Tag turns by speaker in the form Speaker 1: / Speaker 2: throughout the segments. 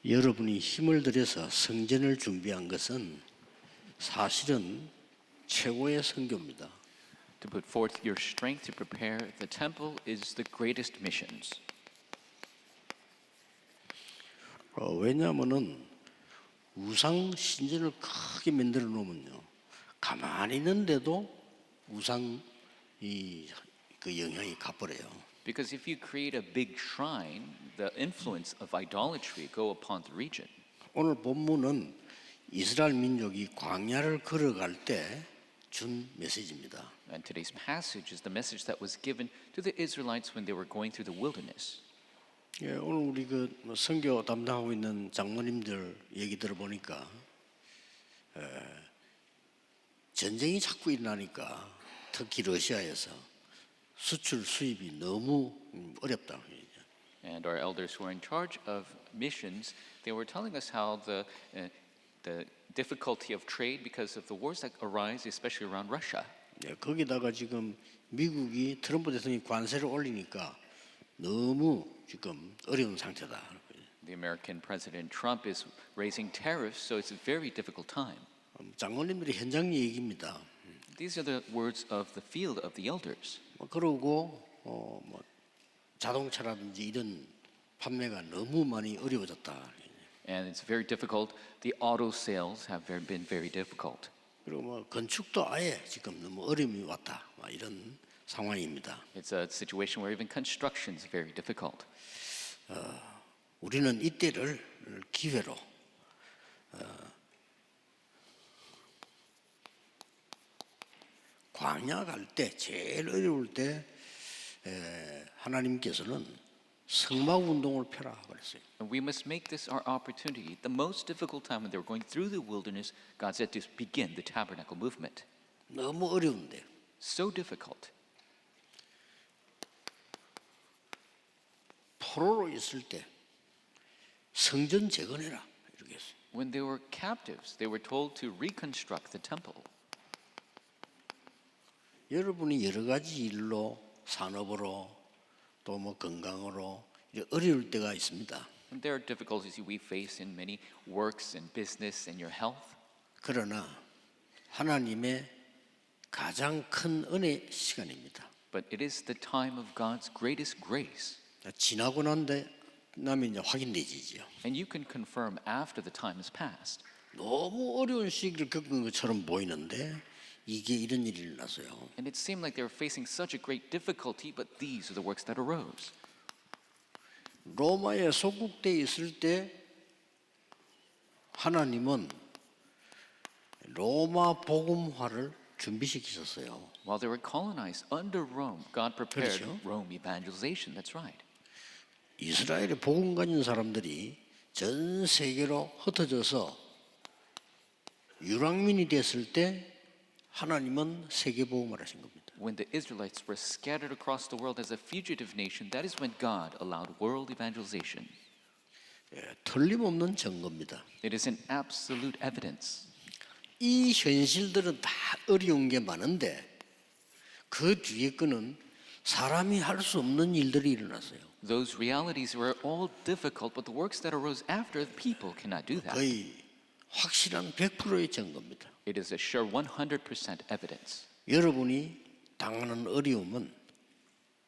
Speaker 1: 여러분이 힘을 들여서 성전을 준비한 것은 사실은 최고의 선교입니다.
Speaker 2: To put forth your strength to prepare the temple is the greatest missions.
Speaker 1: 왜냐하면은 우상 신전을 크게 만들어 놓으면요, 가만히 있는데도 우상 그 영향이 가버려요.
Speaker 2: Because if you create a big shrine, the influence of idolatry go upon the region.
Speaker 1: 오늘 본문은 이스라엘 민족이 광야를 걸어갈 때 준 메시지입니다.
Speaker 2: And today's passage is the message that was given to the Israelites when they were going through the wilderness.
Speaker 1: 예, 오늘 우리 그 선교 담당하고 있는 장로님들 얘기 들어보니까 전쟁이 자꾸 일어나니까 특히 러시아에서 수출 수입이 너무 어렵다.
Speaker 2: And our elders who are in charge of missions, they were telling us how the difficulty of trade because of the wars that arise, especially around Russia.
Speaker 1: 예, 거기다가 지금 미국이 트럼프 대통령이 관세를 올리니까 너무 지금 어려운 상태다.
Speaker 2: The American President Trump is raising tariffs, so it's a very difficult time.
Speaker 1: 장로님들이 현장 얘기입니다.
Speaker 2: These are the words of the field of the elders.
Speaker 1: 그러고 뭐 자동차라든지 이런 판매가 너무 많이 어려워졌다.
Speaker 2: And it's very difficult. The auto sales have been very difficult.
Speaker 1: 그리고 뭐 건축도 아예 지금 너무 어려움이 왔다. 이런 상황입니다.
Speaker 2: It's a situation where even construction is very difficult.
Speaker 1: 우리는 이때를 기회로 광야 갈 때 제일 어려울 때 하나님께서는 성막 운동을 펴라 그랬어요.
Speaker 2: And we must make this our opportunity. The most difficult time when they were going through the wilderness, God said to begin the tabernacle movement.
Speaker 1: 너무 어려운데
Speaker 2: So difficult.
Speaker 1: 포로로 있을 때 성전 재건해라 이렇게 했어요.
Speaker 2: When they were captives, they were told to reconstruct the temple.
Speaker 1: 여러분이 여러 가지 일로 산업으로 또 뭐 건강으로 어려울 때가 있습니다.
Speaker 2: And there are difficulties we face in many works and business and your health.
Speaker 1: 그러나 하나님의 가장 큰 은혜 시간입니다.
Speaker 2: But it is the time of God's greatest grace.
Speaker 1: 지나고 나면 이제 확인되지죠.
Speaker 2: And you can confirm after the time has passed.
Speaker 1: 너무 어려운 시기를 겪은 것처럼 보이는데 이게 이런 일이 일어났어요.
Speaker 2: And it seemed like they were facing such a great difficulty, but these are the works that arose.
Speaker 1: 로마에 속국돼 있을 때 하나님은 로마 복음화를 준비시키셨어요.
Speaker 2: While they were colonized under Rome, God prepared
Speaker 1: 그렇죠.
Speaker 2: Rome evangelization. That's right.
Speaker 1: 이스라엘에 복음 가진 사람들이 전 세계로 흩어져서 유랑민이 됐을 때 하나님은 세계 복음을 하신 겁니다.
Speaker 2: When the Israelites were scattered across the world as a fugitive nation, that is when God allowed world evangelization.
Speaker 1: 예, 틀림없는 증거입니다.
Speaker 2: It is an absolute evidence.
Speaker 1: 이 현실들은 다 어려운 게 많은데 그 뒤에 거는 사람이 할 수 없는 일들이 일어났어요.
Speaker 2: Those realities were all difficult, but the works that arose after, the people cannot do that.
Speaker 1: 거의 확실한 100%의 증거입니다.
Speaker 2: It is a sure 100% evidence.
Speaker 1: 여러분이 당하는 어려움은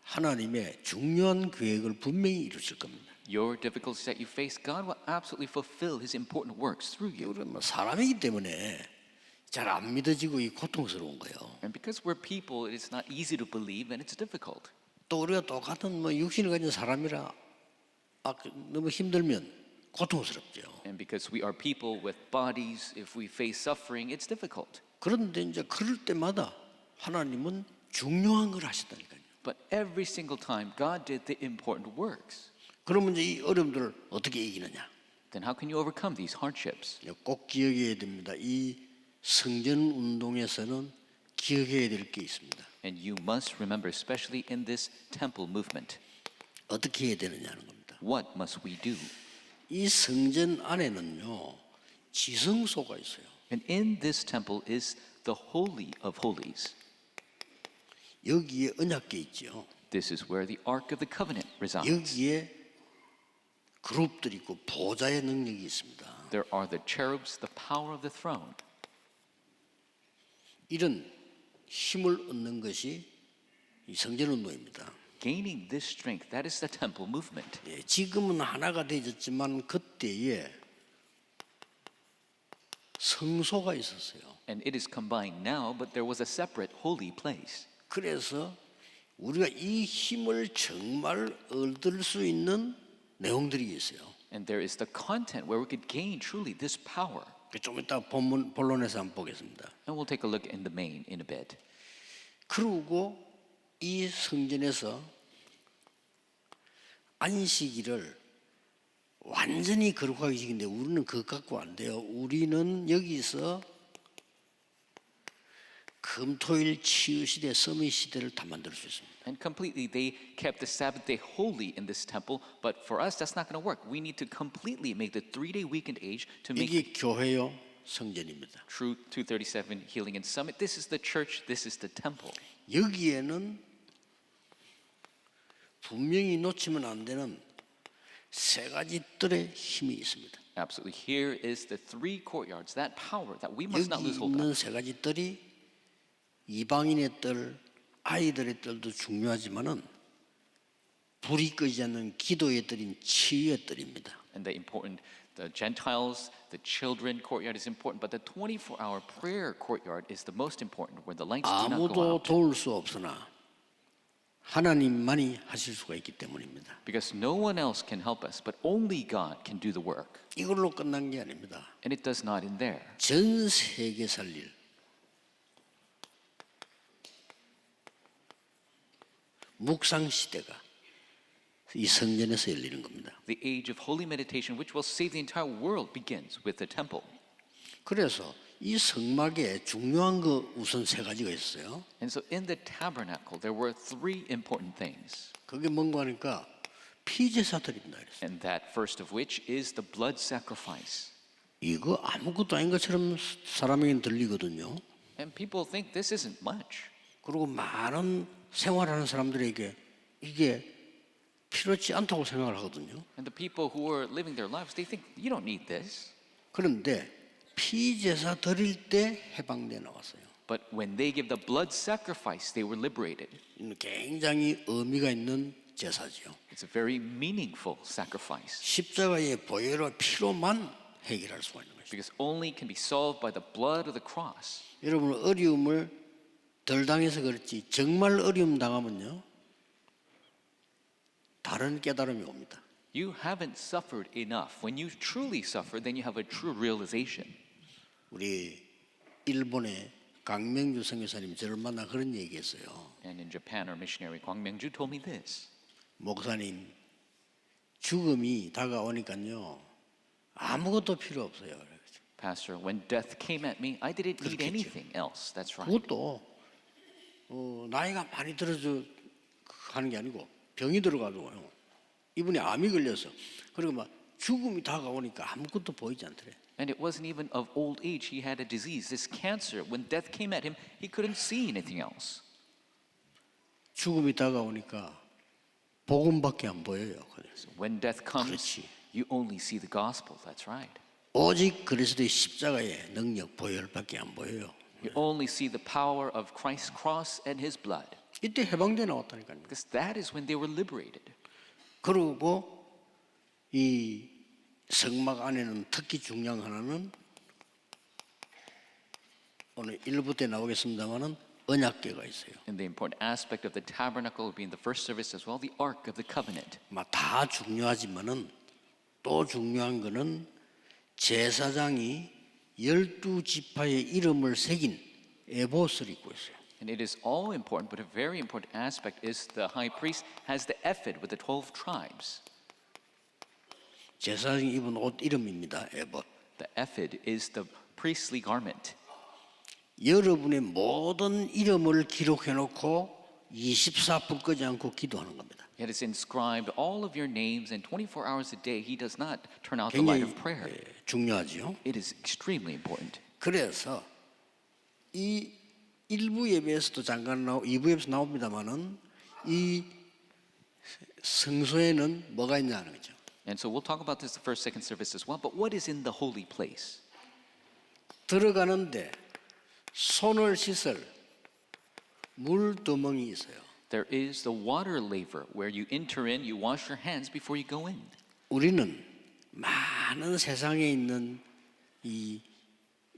Speaker 1: 하나님의 중요한 계획을 분명히 이루실 겁니다.
Speaker 2: Your difficulties that you face, God will absolutely fulfill His important works through you.
Speaker 1: 우리는 사람이기 때문에 잘 안 믿어지고 이 고통스러운 거예요.
Speaker 2: And because we're people, it is not easy to believe and it's difficult.
Speaker 1: 또 우리가 똑같은 육신을 가진 사람이라 너무 힘들면 고통스럽죠.
Speaker 2: And because we are people with bodies, if we face suffering, it's difficult.
Speaker 1: 그런데 이제 그럴 때마다 하나님은 중요한 걸 하시다니까요.
Speaker 2: But every single time, God did the important works.
Speaker 1: 그러면 이제 이 어려움들을 어떻게 이기느냐?
Speaker 2: Then how can you overcome these hardships?
Speaker 1: 꼭 기억해야 됩니다. 이 성전 운동에서는 기억해야 될 게 있습니다.
Speaker 2: And you must remember, especially in this temple movement,
Speaker 1: 어떻게 해야 되느냐는 겁니다.
Speaker 2: what must we do?
Speaker 1: 이 성전 안에는요 지성소가 있어요.
Speaker 2: And in this temple is the Holy of Holies.
Speaker 1: 여기에 언약궤 있죠.
Speaker 2: This is where the Ark of the Covenant resides.
Speaker 1: 여기에 그룹들이 있고 보좌의 능력이 있습니다.
Speaker 2: There are the cherubs, the power of the throne.
Speaker 1: 이런 힘을 얻는 것이 이 성전 운동입니다.
Speaker 2: Gaining this strength, that is the temple movement.
Speaker 1: 예, 지금은 하나가 되졌지만 그때에 성소가 있었어요.
Speaker 2: And it is combined now, but there was a separate holy place.
Speaker 1: 그래서 우리가 이 힘을 정말 얻을 수 있는 내용들이 있어요.
Speaker 2: And there is the content where we could gain truly this power.
Speaker 1: 좀 이따 본론에서 한번 보겠습니다.
Speaker 2: And we'll take a look in the main in a bit.
Speaker 1: 그리고 이 성전에서 안식일을 완전히 거룩하게 지키는데 우리는 그것 갖고 안 돼요. 우리는 여기서 금토일 치유 시대, 서밋 시대를 다 만들 수 있습니다.
Speaker 2: And completely, they kept the Sabbath day holy in this temple. But for us, that's not going to work. We need to completely make the 3-day weekend age to make
Speaker 1: 이게 교회요 성전입니다.
Speaker 2: true 237 healing and summit. This is the church. This is the temple.
Speaker 1: 여기에는 분명히 놓치면 안 되는 세 가지 뜰의 힘이 있습니다.
Speaker 2: Absolutely. Here is the 3 courtyards, that power that we must not
Speaker 1: 여기
Speaker 2: lose hold of.
Speaker 1: 있는 세 가지 뜰이 이방인의 뜰, 아이들의 뜰도 중요하지만은 불이 끄지 않는 기도의 뜰인 치유의 뜰입니다.
Speaker 2: And the Gentiles, the children courtyard is important, but the 24-hour prayer courtyard is the most important, where the lights do not go
Speaker 1: 아무도
Speaker 2: out.
Speaker 1: 도울 수 없으나 하나님만이 하실 수가 있기 때문입니다.
Speaker 2: Because no one else can help us, but only God can do the work.
Speaker 1: 이걸로 끝난 게 아닙니다.
Speaker 2: And it does not end there.
Speaker 1: 전 세계 살릴 묵상 시대가 이 성전에서 열리는 겁니다.
Speaker 2: The age of holy meditation, which will save the entire world, begins with the temple.
Speaker 1: 그래서 이 성막에 중요한 거 우선 세 가지가 있어요.
Speaker 2: And so in the tabernacle, there were 3 important things.
Speaker 1: 그게 뭔가 하니까 피제사 드립니다. 그랬어요.
Speaker 2: And that first of which is the blood sacrifice.
Speaker 1: 이거 아무것도 아닌 것처럼 사람에게는 들리거든요.
Speaker 2: And people think this isn't much.
Speaker 1: 그리고 많은 생활하는 사람들에게 이게 필요치 않다고 생각을 하거든요.
Speaker 2: And the people who are living their lives, they think you don't need this.
Speaker 1: 그런데 피제사 드릴 때 해방돼 나왔어요.
Speaker 2: But when they give the blood sacrifice, they were liberated.
Speaker 1: 이는 굉장히 의미가 있는 제사지요.
Speaker 2: It's a very meaningful sacrifice
Speaker 1: 십자가의 보혈과 피로만 해결할 수가 있는 것이죠.
Speaker 2: because only can be solved by the blood of the cross.
Speaker 1: 여러분 어려움을 덜 당해서 그렇지 정말 어려움 당하면요 다른 깨달음이 옵니다.
Speaker 2: You haven't suffered enough. When you truly suffer, then you have a true realization.
Speaker 1: 우리 일본의 강명주 선교사님 저를 만나 그런 얘기했어요.
Speaker 2: And in Japan, our missionary Kwang Myung-ju told me this.
Speaker 1: 목사님 죽음이 다가오니까요 아무것도 필요 없어요.
Speaker 2: Pastor, when death came at me, I didn't need
Speaker 1: 그렇겠죠.
Speaker 2: anything else. That's right.
Speaker 1: 그것도 나이가 많이 들어서 하는 게 아니고 병이 들어가지고요. 이분이 암이 걸려서 그리고 막 죽음이 다가오니까 아무것도 보이지 않더래.
Speaker 2: And it wasn't even of old age. He had a disease, this cancer. When death came at him, he couldn't see anything else.
Speaker 1: 죽음이 다가오니까 복음밖에 안 보여요. 그래서
Speaker 2: When death comes,
Speaker 1: 그렇지.
Speaker 2: you only see the gospel. That's right.
Speaker 1: 오직 그리스도의 십자가의 능력 보혈밖에 안 보여요.
Speaker 2: You only see the power of Christ's cross and his blood.
Speaker 1: 이때 해방돼 나왔다니까요.
Speaker 2: Because that is when they were liberated.
Speaker 1: 그리고 이 성막 안에는 특히 중요한 하나는 오늘 1부 때 나오겠습니다만은 언약궤가 있어요.
Speaker 2: And the important aspect of the tabernacle will be in the first service as well, the Ark of the Covenant.
Speaker 1: 다 중요하지만은 또 중요한 거는 제사장이 12지파의 이름을 새긴 에봇을 입고 있어요.
Speaker 2: And it is all important, but a very important aspect is the high priest has the ephod with the 12 tribes.
Speaker 1: 제사장이 입은 옷 이름입니다. 에봇.
Speaker 2: The ephod is the priestly garment.
Speaker 1: 여러분의 모든 이름을 기록해 놓고 24분 끄지 않고 기도하는 겁니다.
Speaker 2: It is inscribed all of your names, and 24 hours a day, he does not turn out the light
Speaker 1: 굉장히
Speaker 2: of prayer.
Speaker 1: 중요하죠.
Speaker 2: It is extremely important.
Speaker 1: 그래서 이 1부 예배에서도 잠깐 2부 예배에서 나옵니다만은 이 성소에는 뭐가 있냐는 거죠.
Speaker 2: And so we'll talk about this the first, second service as well. But what is in the holy place?
Speaker 1: 들어가는데 손을 씻을 물두멍이 있어요.
Speaker 2: There is the water laver where you enter in, you wash your hands before you go in.
Speaker 1: 우리는 많은 세상에 있는 이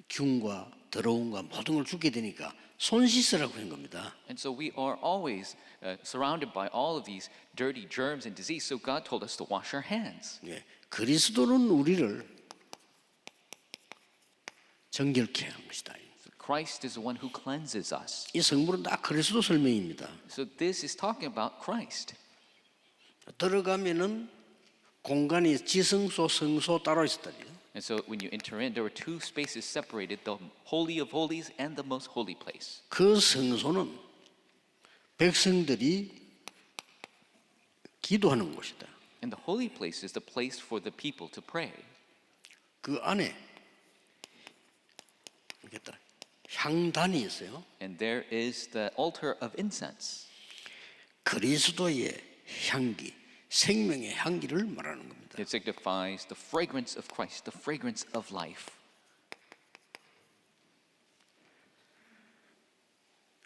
Speaker 1: 균과 더러움과 모든 걸 죽게 되니까 손 씻으라고 한 겁니다.
Speaker 2: And so we are always surrounded by all of these dirty germs and disease. So God told us to wash our hands.
Speaker 1: 예, 그리스도는 우리를 정결케 한 것이다.
Speaker 2: Christ is the one who cleanses us.
Speaker 1: 이 성물은 다 그리스도 설명입니다.
Speaker 2: So this is talking about Christ.
Speaker 1: 들어가면은 공간이 지성소, 성소 따로 있었다니요.
Speaker 2: And so when you enter in, there were two spaces separated, the Holy of Holies and the Most Holy Place.
Speaker 1: 그 성소는 백성들이 기도하는 곳이다.
Speaker 2: And the Holy Place is the place for the people to pray.
Speaker 1: 그 안에 이렇게 향단이 있어요.
Speaker 2: And there is the altar of incense.
Speaker 1: 그리스도의 향기, 생명의 향기를 말하는 겁니다.
Speaker 2: It signifies the fragrance of Christ, the fragrance of life.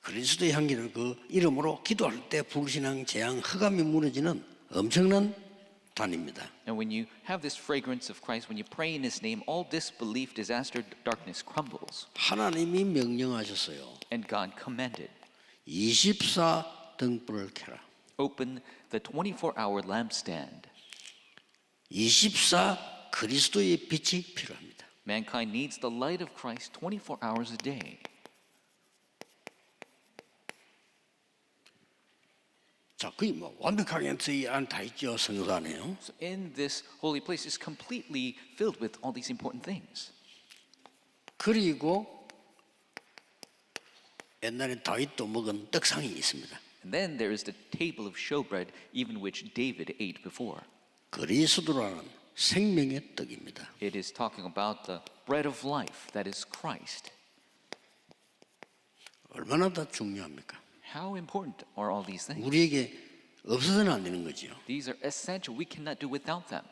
Speaker 1: 그리스도의 향기를 그 이름으로 기도할 때 불신앙, 재앙, 흑암이 무너지는 엄청난 단입니다.
Speaker 2: And when you have this fragrance of Christ, when you pray in His name, all disbelief, disaster, darkness crumbles.
Speaker 1: 하나님이 명령하셨어요.
Speaker 2: And God commanded,
Speaker 1: 24 등불을 켜라.
Speaker 2: open the 24-hour lampstand.
Speaker 1: 24 그리스도의 빛이 필요합니다.
Speaker 2: Mankind needs the light of Christ 24 hours a day.
Speaker 1: 자, 거의 뭐 완벽하게 이 안 다 있죠, 성소 안에요.
Speaker 2: So in this holy place is completely filled with all these important things.
Speaker 1: 그리고 옛날에 다윗도 먹은 떡상이 있습니다.
Speaker 2: And then there is the table of showbread, even which David ate before.
Speaker 1: 그리스도라는 생명의 떡입니다.
Speaker 2: It is talking about the bread of life, that is Christ.
Speaker 1: 얼마나 더 중요합니까?
Speaker 2: How important are all these things?
Speaker 1: 우리에게 없어서는 안 되는 거지요.
Speaker 2: These are essential. We cannot do without them.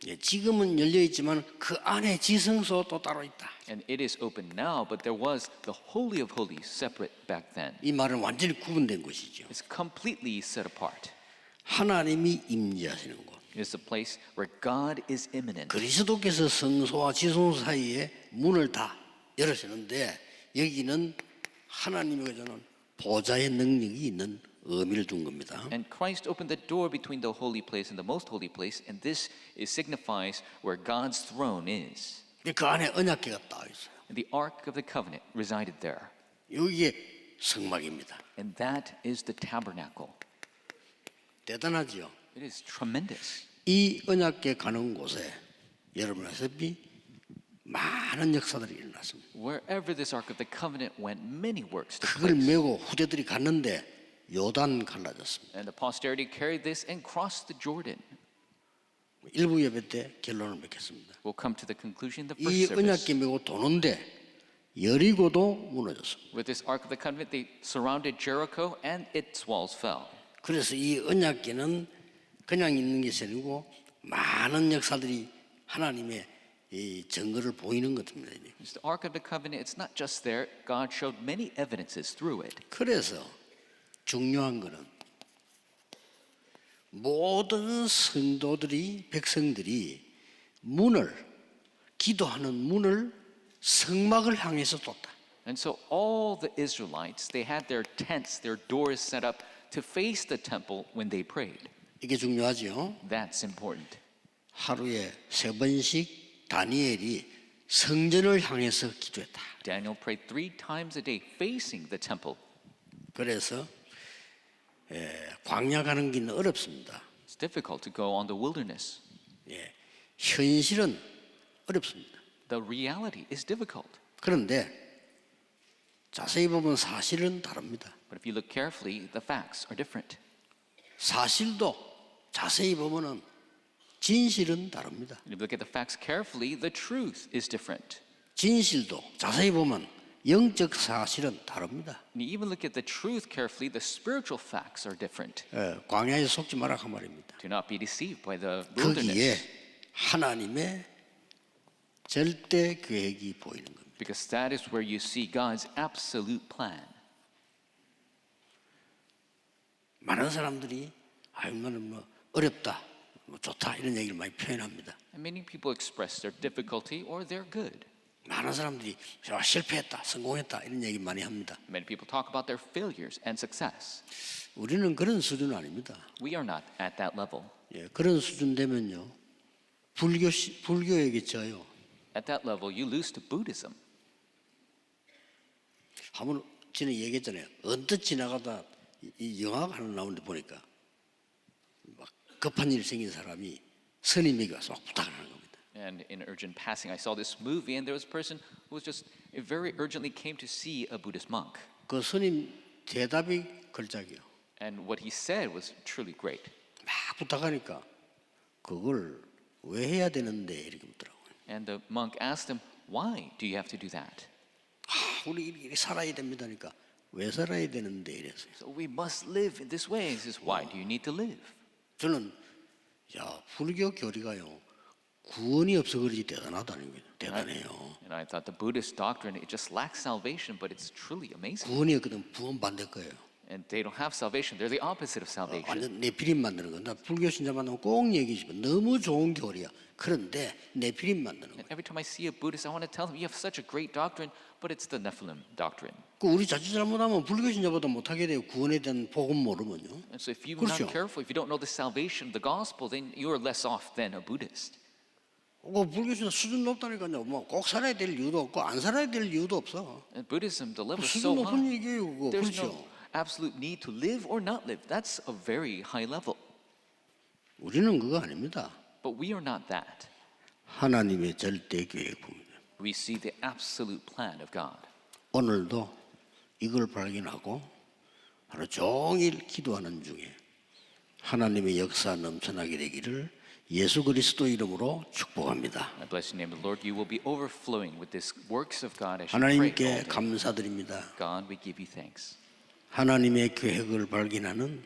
Speaker 1: 예, 지금은 열려 있지만 그 안에 지성소 또 따로 있다.
Speaker 2: And it is open now, but there was the Holy of Holies separate back then.
Speaker 1: 이 말은 완전히 구분된 곳이죠.
Speaker 2: It's completely set apart.
Speaker 1: 하나님이 임재하시는 곳.
Speaker 2: It is a place where God is immanent.
Speaker 1: 그리스도께서 성소와 지성소 사이에 문을 다 열으시는데 여기는 하나님의 저는 보좌의 능력이 있는 의미를 둔 겁니다.
Speaker 2: And Christ opened the door between the holy place and the most holy place, and this signifies where God's throne is.
Speaker 1: 그 안에 언약궤가 딱 있어요.
Speaker 2: And the Ark of the Covenant resided there.
Speaker 1: 여기에 성막입니다.
Speaker 2: And that is the tabernacle.
Speaker 1: 대단하지요.
Speaker 2: It is tremendous.
Speaker 1: 이 언약궤 가는 곳에 여러분 아시다시피 많은 역사들이 일어났습니다.
Speaker 2: Wherever this Ark of the Covenant went, many works took
Speaker 1: 그걸
Speaker 2: place.
Speaker 1: 메고 후대들이 갔는데 요단 갈라졌습니다.
Speaker 2: And the posterity carried this and crossed the Jordan.
Speaker 1: 일부 예배 때 결론을 맺겠습니다.
Speaker 2: We'll come to the conclusion in the
Speaker 1: 이
Speaker 2: first service.
Speaker 1: 언약궤 메고 도는데 여리고도 무너졌습니다.
Speaker 2: With this Ark of the Covenant, they surrounded Jericho and its walls fell.
Speaker 1: 그래서 이 언약궤는 그냥 있는 것이 아니고 많은 역사들이 하나님의 이 증거를 보이는 것입니다.
Speaker 2: It's the Ark of the Covenant. It's not just there. God showed many evidences through it.
Speaker 1: 그래서 중요한 것은 모든 성도들이 백성들이 문을 기도하는 문을 성막을 향해서 뒀다.
Speaker 2: And so all the Israelites, they had their tents, their doors set up to face the temple when they prayed.
Speaker 1: 이게 중요하죠.
Speaker 2: That's important.
Speaker 1: 하루에 3번씩 다니엘이 성전을 향해서 기도했다.
Speaker 2: Daniel prayed 3 times a day facing the temple.
Speaker 1: 그래서 광야 가는 길은 어렵습니다.
Speaker 2: It's difficult to go on the wilderness.
Speaker 1: 예, 현실은 어렵습니다.
Speaker 2: The reality is difficult.
Speaker 1: 그런데 자세히 보면 사실은 다릅니다.
Speaker 2: But if you look carefully, the facts are different.
Speaker 1: 사실도 자세히 보면은 진실은 다릅니다.
Speaker 2: And if you look at the facts carefully, the truth is different.
Speaker 1: 진실도 자세히 보면 영적 사실은 다릅니다.
Speaker 2: And you even look at the truth carefully, the spiritual facts are different.
Speaker 1: 광야에 속지 마라 그 말입니다.
Speaker 2: Do not be deceived by the
Speaker 1: 거기에
Speaker 2: wilderness,
Speaker 1: 하나님의 절대 계획이 보이는 겁니다.
Speaker 2: because that is where you see God's absolute plan.
Speaker 1: 많은 사람들이 이거는 뭐 어렵다, 뭐 좋다 이런 얘기를 많이 표현합니다.
Speaker 2: And many people express their difficulty or they're good.
Speaker 1: 많은 사람들이 실패했다, 성공했다 이런 얘기 많이 합니다.
Speaker 2: Many people talk about their failures and success.
Speaker 1: 우리는 그런 수준은 아닙니다.
Speaker 2: We are not at that level.
Speaker 1: 그런 수준 되면요, 불교에게 져요.
Speaker 2: At that level, you lose to Buddhism.
Speaker 1: 한번 전에 얘기했잖아요. 언뜻 지나가다 이 영화가 하나 나오는데 보니까 막 급한 일 생긴 사람이 스님에게 와서 막 부탁을 하는 겁니다.
Speaker 2: And in urgent passing, I saw this movie, and there was a person who was just very urgently came to see a Buddhist monk.
Speaker 1: 그 스님 대답이 걸작이요.
Speaker 2: And what he said was truly great.
Speaker 1: 막 부탁하니까 그걸 왜 해야 되는데 이렇게 묻더라고요.
Speaker 2: And the monk asked him, "Why do you have to do that?"
Speaker 1: 우리 이렇게 살아야 됩니다니까 왜 살아야 되는데 이랬어요.
Speaker 2: So we must live in this way. He says, "Why do you need to live?"
Speaker 1: 저는 불교 교리가요 구원이 없어 그러지 대단하다는 거예요. 대단해요.
Speaker 2: And I thought the Buddhist doctrine, it just lacks salvation, but it's truly amazing.
Speaker 1: 구원이 없거든 구원 반대 거예요.
Speaker 2: And they don't have salvation. They're the opposite of salvation.
Speaker 1: 완전 네피림 만드는 거. 나 불교 신자 만나면 꼭 얘기해. 너무 좋은 교리야. 그런데 네피림 만드는 거.
Speaker 2: And every time I see a Buddhist, I want to tell them, you have such a great doctrine, but it's the Nephilim doctrine.
Speaker 1: 그 우리 자칫 잘못하면 불교 신자보다 못하게 돼요. 구원에 대한 복음 모르면요.
Speaker 2: And so if you're
Speaker 1: 그렇죠.
Speaker 2: not careful, if you don't know the salvation of the gospel, then you are less off than a Buddhist.
Speaker 1: 불교 신자 수준 높다니까요. 뭐꼭 살아야 될 이유도 없고 안 살아야 될 이유도 없어.
Speaker 2: And Buddhism, the level is
Speaker 1: 수준
Speaker 2: so
Speaker 1: 높은
Speaker 2: high.
Speaker 1: 얘기예요. 그거
Speaker 2: There's
Speaker 1: 그렇죠.
Speaker 2: no absolute need to live or not live. That's a very high level.
Speaker 1: 우리는 그거 아닙니다.
Speaker 2: But we are not that.
Speaker 1: 하나님의 절대 계획 봅니다.
Speaker 2: We see the absolute plan of God.
Speaker 1: 오늘도 이걸 발견하고 하루 종일 기도하는 중에 하나님의 역사 넘쳐나게 되기를 예수 그리스도 이름으로 축복합니다.
Speaker 2: I bless the name of the Lord. You will be overflowing with this works of God as you pray all
Speaker 1: 하나님께
Speaker 2: day.
Speaker 1: 감사드립니다.
Speaker 2: God, we give you thanks.
Speaker 1: 하나님의 계획을 발견하는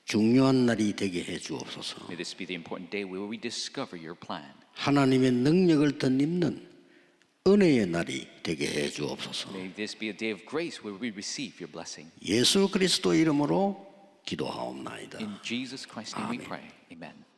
Speaker 1: 중요한 날이 되게 해 주옵소서.
Speaker 2: May this be the important day where we discover your plan.
Speaker 1: 하나님의 능력을 덧입는 은혜의 날이 되게 해 주옵소서.
Speaker 2: May this be a day of grace where we receive your blessing.
Speaker 1: 예수 그리스도 이름으로 기도하옵나이다.
Speaker 2: In Jesus Christ's name we
Speaker 1: Amen.
Speaker 2: pray. Amen.